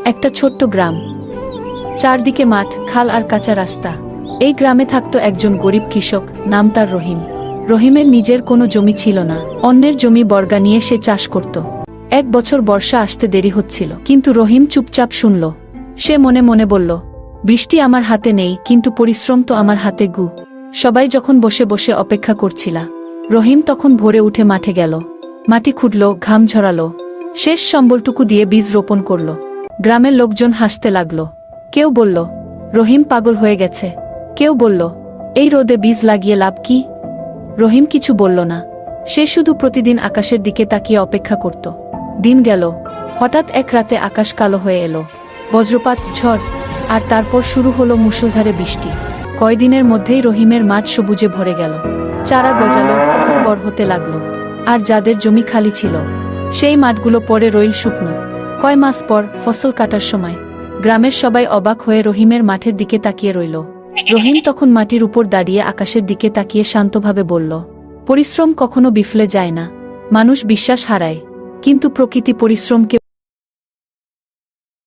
একটা ছোট্ট গ্রাম, চারদিকে মাঠ, খাল আর কাঁচা রাস্তা। এই গ্রামে থাকতো একজন গরিব কৃষক, নাম তার রহিম। রহিমের নিজের কোনো জমি ছিল না, অন্যের জমি বর্গা নিয়ে সে চাষ করত। এক বছর বর্ষা আসতে দেরি হচ্ছিল, কিন্তু রহিম চুপচাপ শুনল। সে মনে মনে বলল, বৃষ্টি আমার হাতে নেই, কিন্তু পরিশ্রম তো আমার হাতে গু। সবাই যখন বসে বসে অপেক্ষা করছিল, রহিম তখন ভোরে উঠে মাঠে গেল। মাটি খুঁড়ল, ঘাম ঝরালো, শেষ সম্বলটুকু দিয়ে বীজ রোপণ করল। গ্রামের লোকজন হাসতে লাগল। কেউ বলল, রহিম পাগল হয়ে গেছে। কেউ বলল, এই রোদে বীজ লাগিয়ে লাভ কি? রহিম কিছু বলল না। সে শুধু প্রতিদিন আকাশের দিকে তাকিয়ে অপেক্ষা করত। দিন গেল। হঠাৎ এক রাতে আকাশ কালো হয়ে এলো, বজ্রপাত, ঝড়, আর তারপর শুরু হলো মুষলধারে বৃষ্টি। কয়দিনের মধ্যেই রহিমের মাঠ সবুজে ভরে গেল। চারা গজালো, ফসল বড় হতে লাগলো। আর যাদের জমি খালি ছিল, সেই মাঠগুলো পরে রইল শুকনো। কয় মাস পর, ফসল কাটার সময়, গ্রামের সবাই অবাক হয়ে রহিমের মাঠের দিকে তাকিয়ে রইল। রহিম তখন মাটির উপর দাঁড়িয়ে আকাশের দিকে তাকিয়ে শান্তভাবে বলল, পরিশ্রম কখনো বিফলে যায় না। মানুষ বিশ্বাস হারায়, কিন্তু প্রকৃতি পরিশ্রমকে